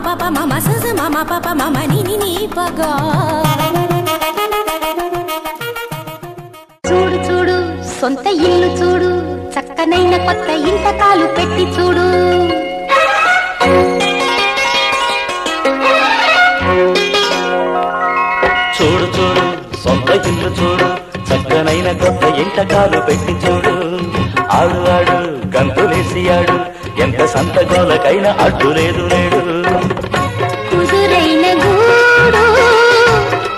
పాప మమ సజ మమ పాప మమ ని ని ని పగా. చూడు చూడు సొంత ఇల్లు చూడు, చక్కనైన కొత్త ఇంతకాలు పెట్టి చూడు. చూడు చూడు సొంత ఇల్లు చూడు, చక్కనైన కొత్త ఇంతకాలు పెట్టి చూడు. ఆడు ఆడు గంతులేసి ఆడు, ఎంత సంతగోలకైనా అడ్డు లేదు లేడు. కుదురైన గూడు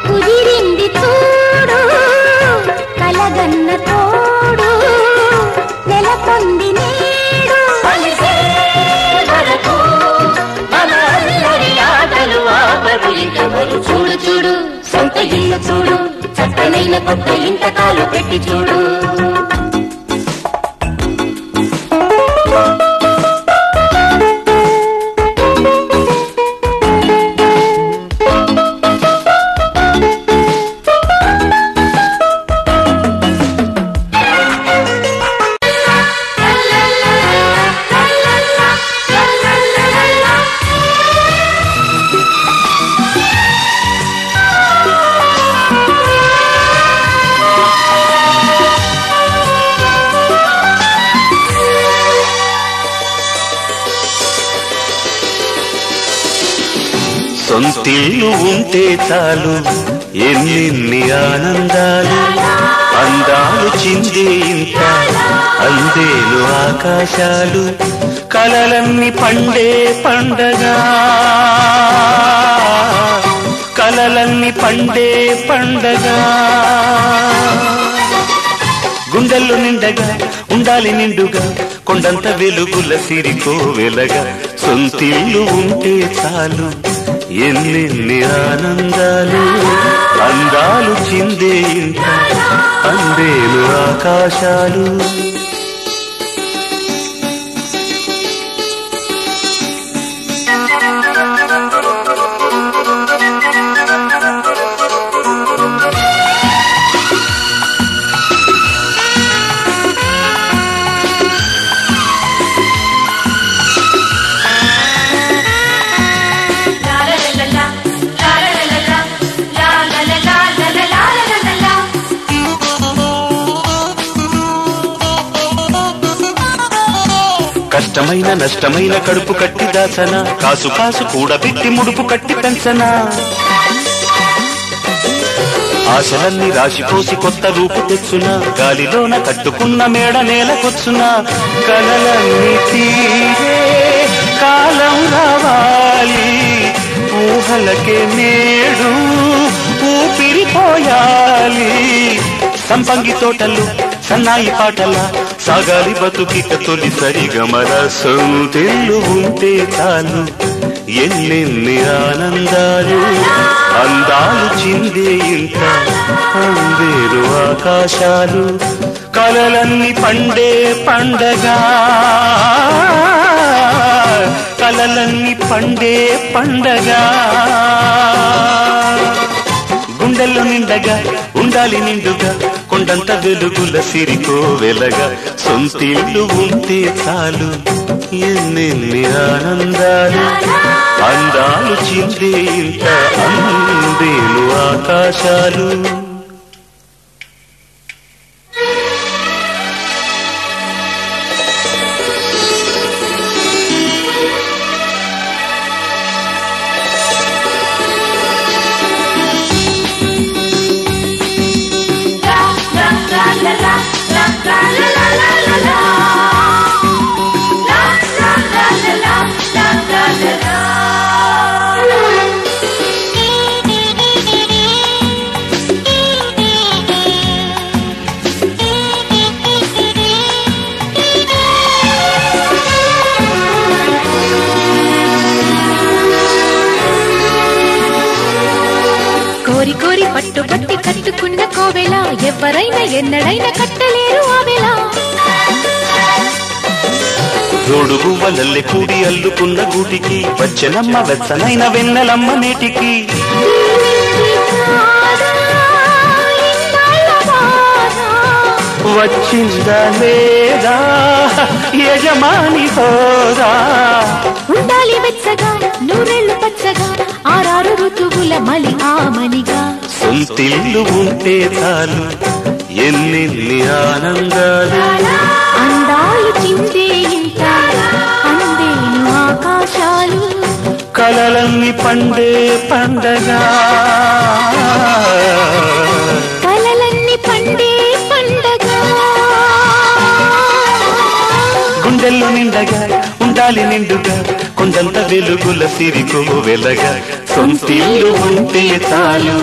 కుదిరింది చూడు, కలగన్న తోడు నెలకొంది నేడు. చూడు చూడు సొంత ఇల్లు చూడు, చక్కనైన కొత్త ఇంతకాలు పెట్టి చూడు. సొంతిల్లు ఉంటే చాలు ఎన్నెన్ని ఆనందాలు, అందాలు చిందే ఇంత అందేలు ఆకాశాలు. కలలన్నీ పండే పండగ, కలలన్నీ పండే పండగ. గుండెల్లో నిండగా ఉండాలి నిండుగా, కొండంత వెలుగుల సిరికో వెలగా. సొంతిల్లు ఉంటే చాలు ఎన్నెన్ని ఆనందాలు, అందాలు చిందే ఇంత అందేలు ఆకాశాలు. కష్టమైన నష్టమైన కడుపు కట్టి దాచన, కాసు కాసు కూడబెట్టి ముడుపు కట్టి పెంచనా. ఆశలన్నీ రాశిపోసి కొత్త రూపు తెచ్చునా, గాలిలోన కట్టుకున్న మేడ నేలకొచ్చునా. కలలన్నీ తీరే కాలం రావాలి, ఊహలకే నేడు ఊపిరిపోయాలి. సంపంగి తోటలు సన్నాయి పాటల సాగాలి బతుకిక తొలిసరి గమల. సొంతిల్లు ఉంటే చాలు ఎన్నెన్ని ఆనందాలు, అందాలు చిందే ఇంత అందేరు ఆకాశాలు. కలలన్నీ పండే పండగ, కలలన్నీ పండే పండగ. గుండెల్లో నిండగా ఉండాలి నిండుగా, కొండంత వెలుగుల సిరికో వెలగా. సొంతిల్లు ఉంటే చాలు ఎన్నెన్ని ఆనందాలు, అందాలు చిందే ఇంత అందేలు ఆకాశాలు. కోరి కోరి పట్టు పట్టి కట్టుకున్న కోవెల, ఎవరైనా ఎన్నడైనా కట్టలేరు ఆవెల. రోడుగు వలల్లె కూడి అల్లుకున్న గూటికి, వచ్చనమ్మ వెచ్చనైన వెన్నెలమ్మ నేటికి. వచ్చిందా లేదా యజమాని హోదా, ఉండాలి వెచ్చ పచ్చగా నూరెళ్ళు పచ్చగా ఆరారు ఋతువుల మలి ఆమనిగా సొంతిల్లు ఉంటే చాలు ఎన్నెన్ని ఆనందాలు అందాలు చిందే ఇంత అందేను ఆకాశాలు కలలన్నీ పండే పండగ కలలన్నీ పండే పండగ గుండెల్లో నిండగా ఉండాలి నిండుగా కొండంత వెలుగుల సిరికో వెలగా సొంతిల్లు ఉంటే చాలు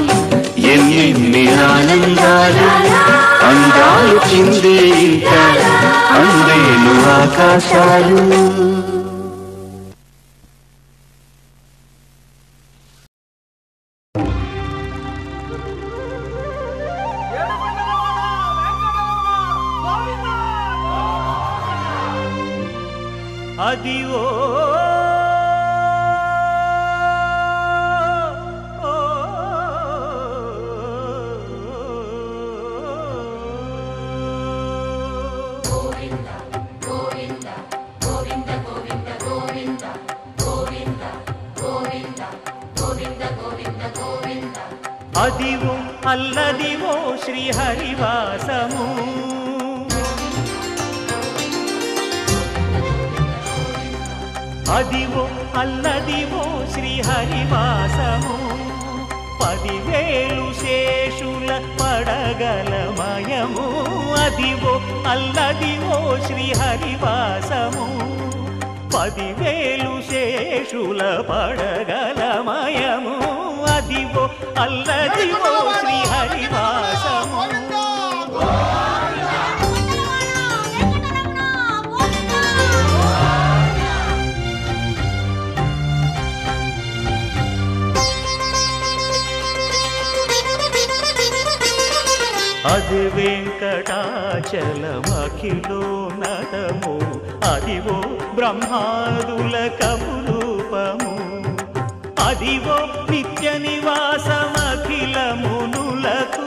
ఎన్ని ఆనందాలు అందాలు చిందే ఇంత అందేను ఆకాశాలు. అదివో అదివో అల్లదివో శ్రీహరివాసము అదివో అల్లదివో శ్రీహరివాసము 10,000 శేషుల పడగలమయము అదివో అల్లదివో శ్రీహరివాసము 10,000 శేషుల పడగలమయము అదివో అల్లదివో శ్రీహరివాసము అది వెంకటాచలమఖిలో నటము అదివో బ్రహ్మాదుల కపురూపము అదివో నిత్య నివాసమఖిల మునులకు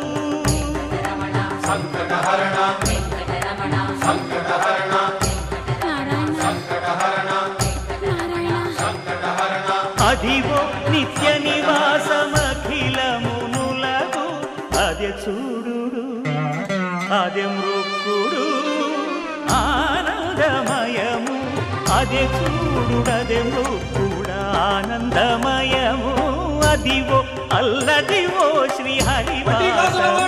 సంకటహరణ వెంకటరమణ సంకటహరణ సంకటహరణ సంకటహరణ అదివో నిత్య నివాసమఖిల మునులకు అదే చూడు అదే మృక్కుడు ఆనందమయము అదే చూడుడదే మృక్కుడు ఆనందమయము అదివో అల్లదివో శ్రీహరివాసము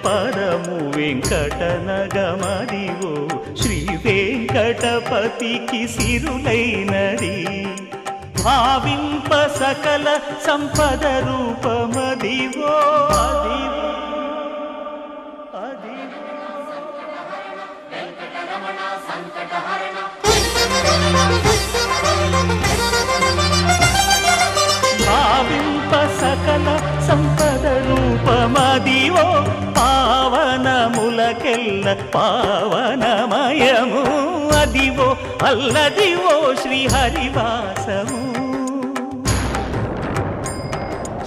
పదము వెంకటనగమదివో శ్రీ వెంకటపతికి సిరులైనది భావింప సకల సంపద రూపమదివో అదివో అదివో వెంకటరమణ సంకటహరణ భావింప సకల సంపద రూపమదివో పావనములకెల్ల పావనమయము అదివో అల్లదివో శ్రీహరివాసము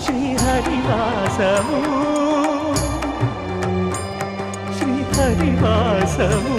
శ్రీహరివాసము శ్రీహరివాసము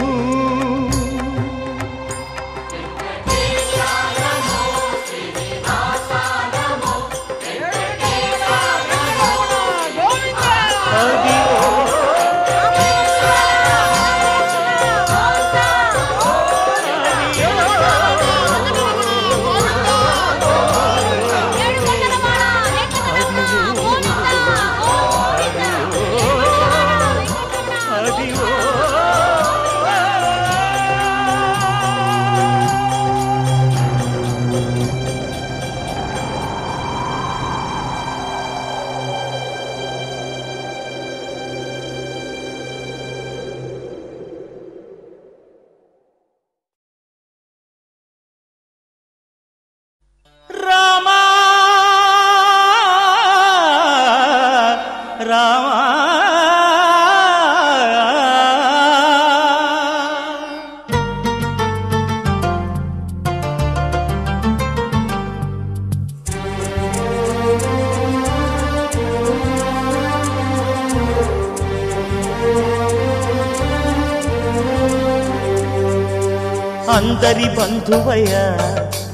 అందరి బంధువయ్య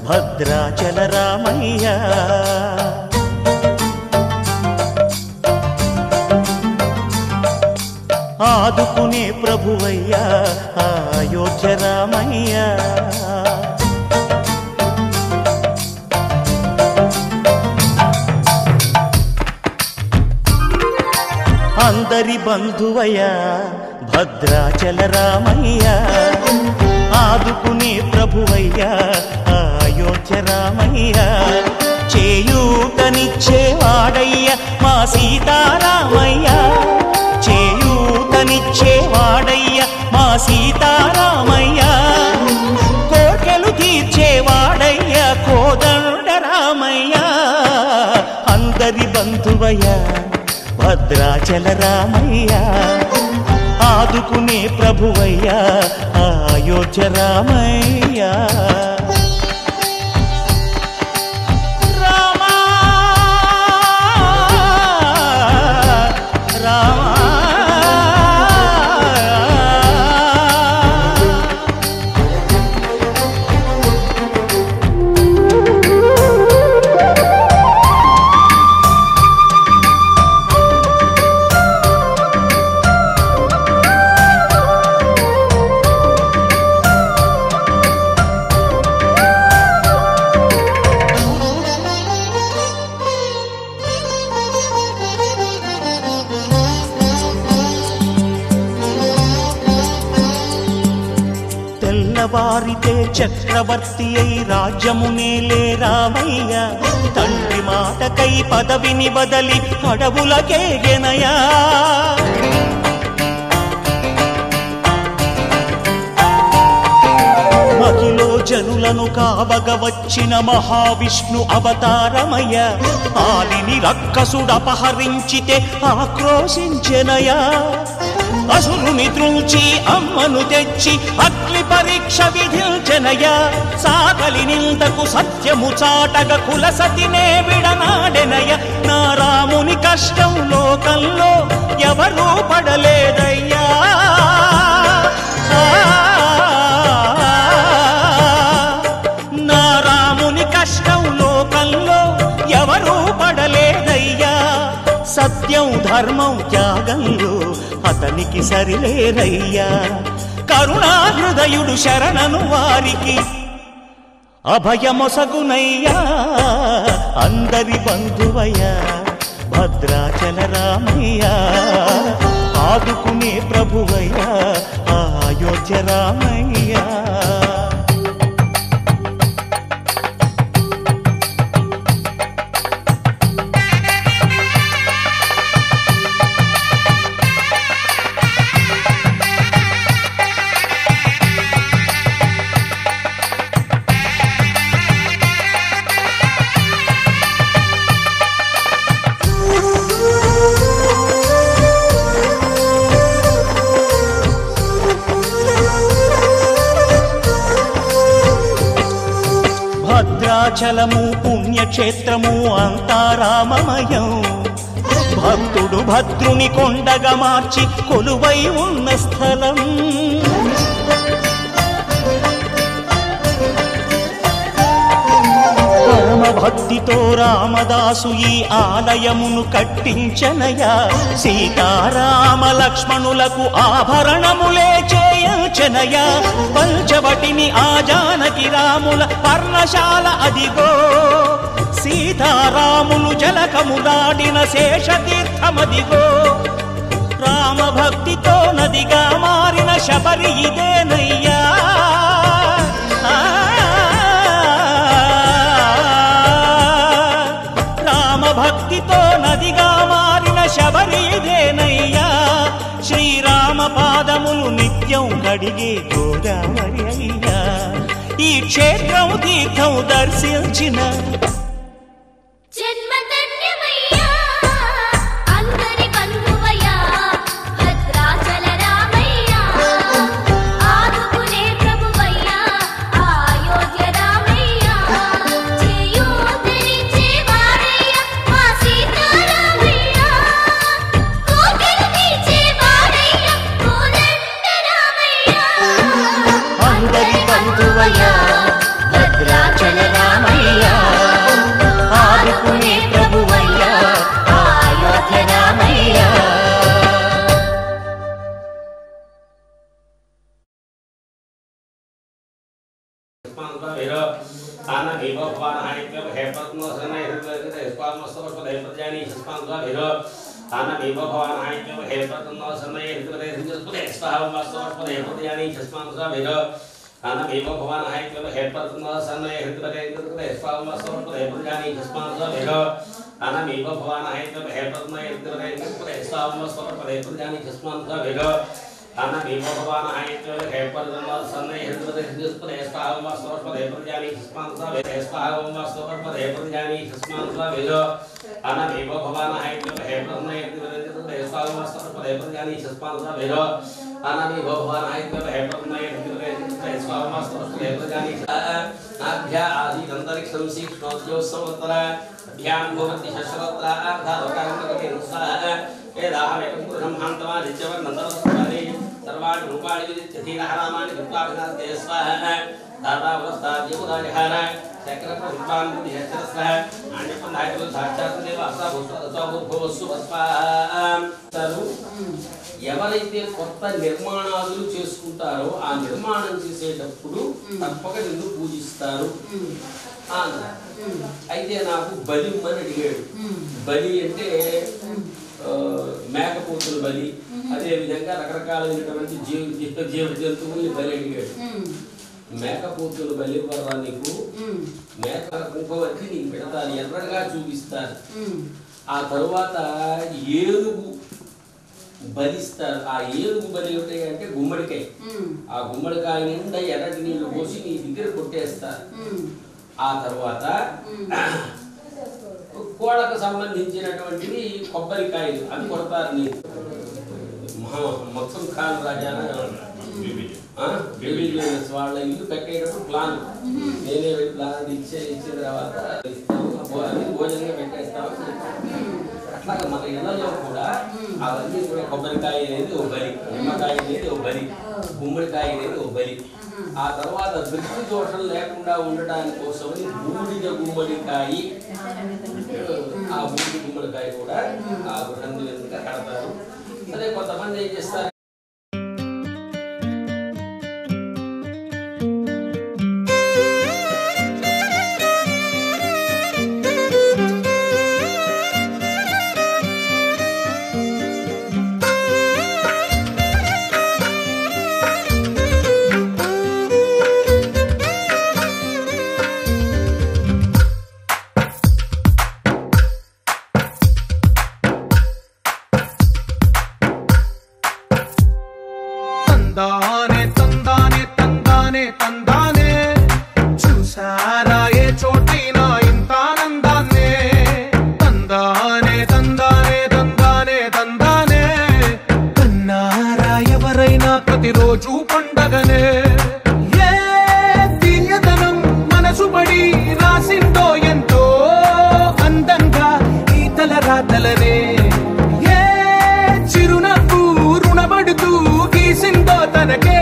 భద్రాచల రామయ్య ఆదుకునే ప్రభువయ్య అయోధ్య రామయ్య అందరి బంధువయ్య భద్రాచల రామయ్య ఆదుకునే ప్రభువయ్య అయోధ్య రామయ్య చేయూతనిచ్చేవాడయ్య మా సీతారామయ్య చేయూతనిచ్చేవాడయ్య మా సీతారామయ్య కోర్కెలు తీర్చేవాడయ్య కోదండ రామయ్య అందరి బంధువయ్య భద్రాచల రామయ్య ఆదుకునే ప్రభువయ్య అయోధ్య రామయ్య వారితే చక్రవర్తి అయి రాజ్యమునేలే రామయ్య తండ్రి మాటకై పదవిని బదలి అడవులకేగెనయా మహిలో జనులను కావగ వచ్చిన మహావిష్ణు అవతారమయ్య ఆలిని రక్కసుడపహరించితే ఆక్రోశించెనయా అసురుని త్రుంచి అమ్మను తెచ్చి అగ్ని పరీక్ష విధించెనయ సాగలి నిందకు సత్యము చాటగ కులసతినే విడనాడెనయ నా రాముని కష్టం లోకంలో ఎవరూ పడలేదయ్యా నా రాముని కష్టం లోకంలో ఎవరూ పడలేదయ్యా సత్యం ధర్మం త్యాగంలో అతనికి సరిలేరయ్యా కరుణాహృదయుడు శరణను వారికి అభయమొసగునయ్యా అందరి బంధువయ్య భద్రాచల రామయ్య ఆదుకునే ప్రభువయ్య అయోధ్య రామయ్య భద్రాచలము పుణ్యక్షేత్రము అంతా రామమయం భక్తుడు భద్రుని కొండగా మార్చి కొలువై ఉన్న స్థలం పరమ భక్తితో రామదాసు ఈ ఆలయమును కట్టించనయా సీతారామ లక్ష్మణులకు ఆభరణములే చేయించనయా పంచవటిని ఆ జానకి రాముల పర్ణశాల అదిగో సీతారాములు జలకము దాటిన శేషతీర్థమదిగో రామ భక్తితో నదిగా మారిన శబరి ఇదేనయ్యా భక్తితో నదిగా మారిన శబరి ఇదేనయ్యా శ్రీరామ పాదములు నిత్యం కడిగే గోదావరి అయ్యా ఈ క్షేత్రం తీర్థం దర్శించిన అందరి బంధు ఎవరైతే కొత్త నిర్మాణాలు చేసుకుంటారో ఆ నిర్మాణం చేసేటప్పుడు తప్పక నిన్ను పూజిస్తారు. అయితే నాకు బలి అని అడిగాడు. బలి అంటే మేకపోతుల బలి, అదే విధంగా రకరకాలైనటువంటి జీవ జంతువుల్ని బలి అడిగాడు. మేకపోతుల బలి ఇవ్వరా నీకు? మేక కుంభవతి నీకు పెడతాను, ఎర్రగా చూపిస్తారు. ఆ తరువాత ఏనుగు బలిస్తారు. ఆ ఏనుగు బలి ఏమిటి అంటే గుమ్మడికాయ. ఆ గుమ్మడికాయ నిండా ఎర్రటి నీళ్లు పోసి నీ దగ్గర కొట్టేస్తారు. ఆ తర్వాత కోళ్ళకు సంబంధించినటువంటివి కొబ్బరికాయలు అవి కొడతారు. నీకు మొత్తం ఖాన్ రాజా వాళ్ళ ఇల్లు కట్టేటప్పుడు ప్లాన్ నేనే ప్లాన్ ఇచ్చిన తర్వాత భోజనంగా పెట్టేస్తాము. అట్లాగా మన ఇళ్లలో కూడా అవన్నీ కూడా కొబ్బరికాయ అనేది ఒక బలి, నిమ్మకాయ అనేది ఒక బలి, గుమ్మడికాయ అనేది ఒక బలి. ఆ తర్వాత దృష్టి దోషం లేకుండా ఉండడానికి కోసమని బూడిద గుమ్మడికాయ, ఆ బూడిద గుమ్మడికాయ కూడా ఆ గృహంది వెనుక కడతారు. అదే కొంతమంది ఏం చేస్తారు, తందానే తందానే తందానే తందానే చూసారా ఏ చోటైనా ఇంత ఆనందాన్నే. తందానే తందానే తందానే తందానే కన్నారా ఎవరైనా ప్రతిరోజు పండగనే. ఏ తీయదనం మనసు పడి రాసిందో ఎంతో అందంగా ఈ తలరాతలనే. ఏ చిరునవ్వు రుణపడుతూ గీసిందో తనకే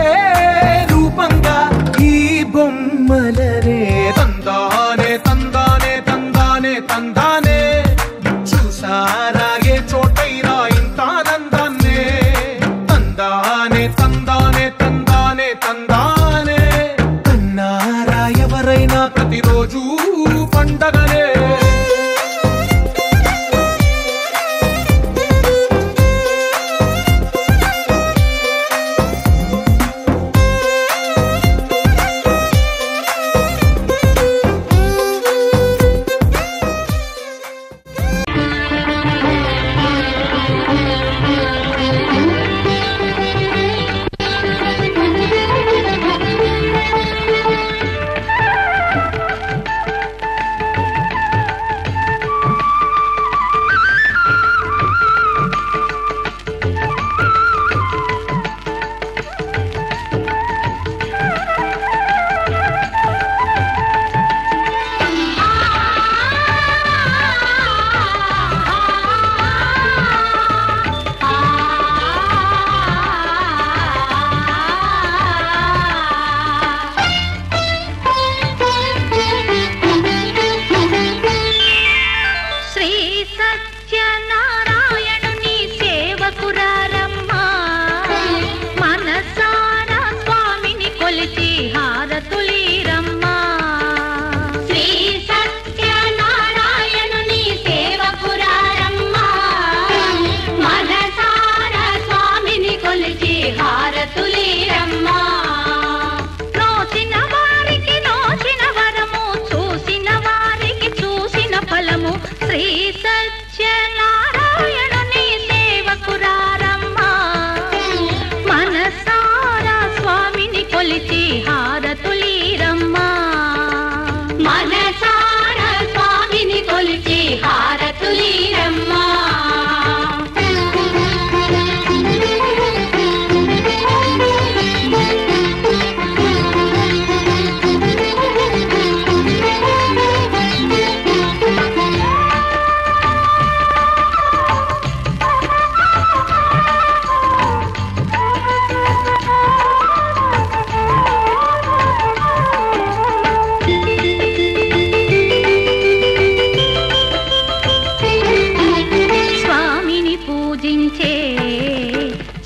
పూజించే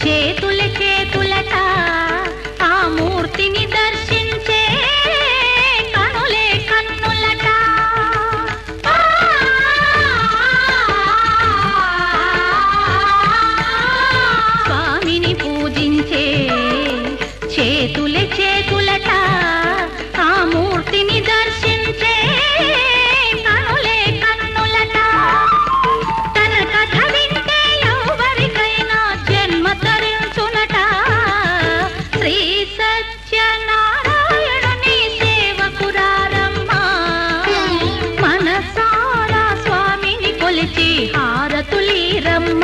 చేతుల చేతులట ఆ మూర్తిని దర్శించే కనులే కన్నులట స్వామిని పూజించే చేతుల చేతులట ఆ మూర్తిని దర్శించే కనులే కన్నులట తన కథ వింటే ఎవరికైనా జన్మ తరించునట శ్రీ సత్యనారాయణుని సేవకురారమ్మ మనసారా స్వామిని కొలిచి హారతులీరమ్మ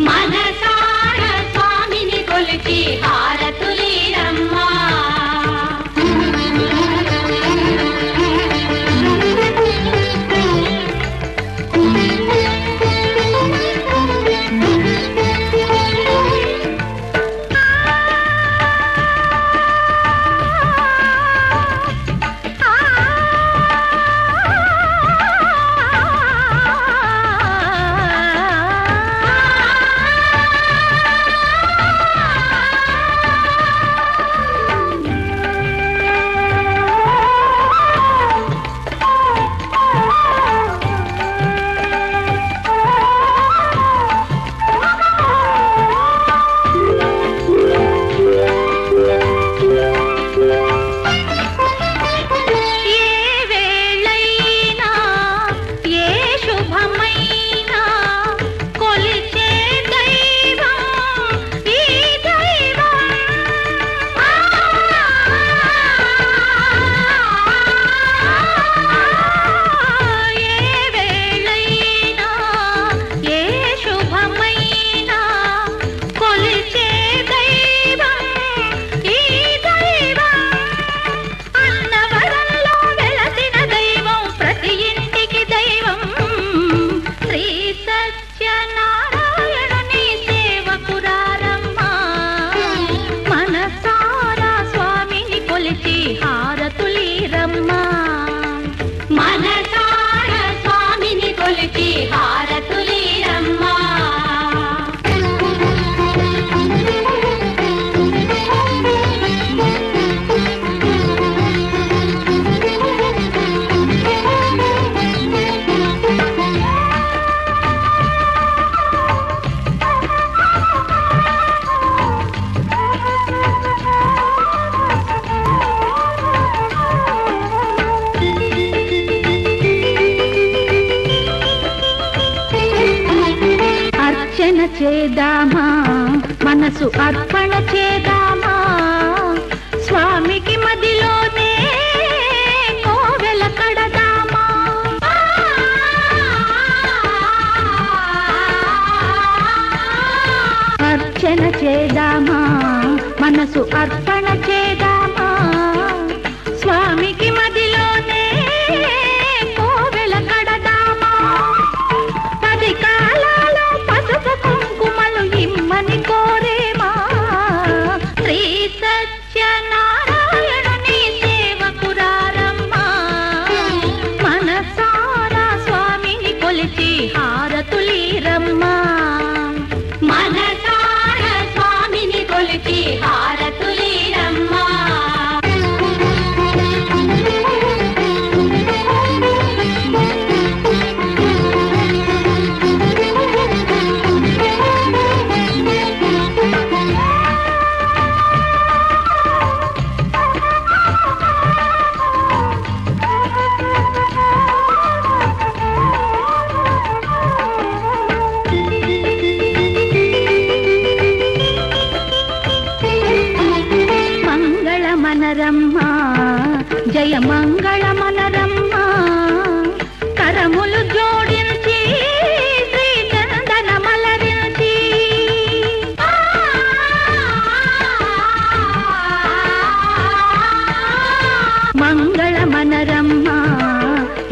మనసారా స్వామిని కొలిచి హారతులీరమ్మ చేద్దామా మనసు అర్పణ చేద్దామా స్వామికి మదిలోనే కోవెల కడదామా అర్చన చేద్దామా మనసు అర్పణ చేద్దామా స్వామికి మదిలోనే కోవెల కడదామా పది కాలాలో పసుపు కుంకుమలు ఇమ్మని కోరేమా శ్రీ సత్యనారాయణుని సేవకురారమ్మా మనసారా స్వామిని కొలిచి హారతులీరమ్మా మనసారా స్వామిని కొలిచి హారతులీరమ్మా మనరమ్మా జయ మంగళ మనరమ్మా కరములు జోడించి శ్రీ చందన మలరించి మంగళ మనరమ్మా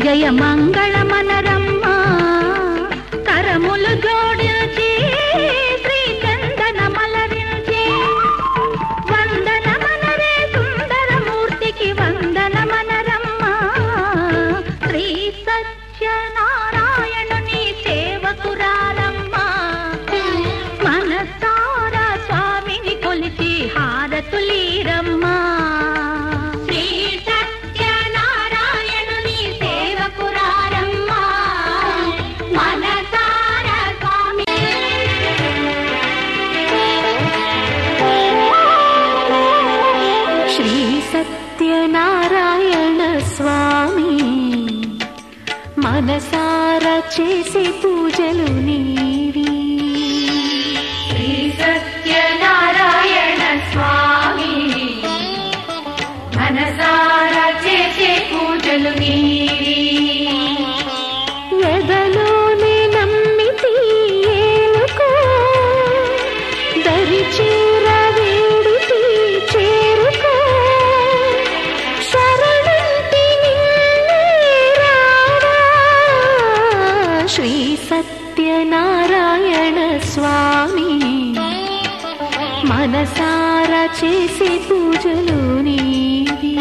జయ మంగళ మనరమ్మా కరములు జోడించి శ్రీ చందన మలరించి వందన మనరే సుందరమూర్తికి వందన మనరమ్మా సత్యనారాయణ స్వామి మనసారా చేసే పూజలు నీవి. శ్రీ సత్యనారాయణ స్వామి మనసారా చేసే పూజలు నీవి. ఎదలోనే నమ్మితి ఏలుకో దరి చేర వేడితి చేరుకో శరణంటి నిన్నే రావా. శ్రీ సత్యనారాయణ స్వామి మనసారా చేసే పూజలు నీవి.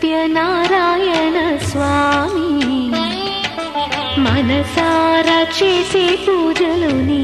సత్యనారాయణ స్వామి మనసారా చేసే పూజలు నీ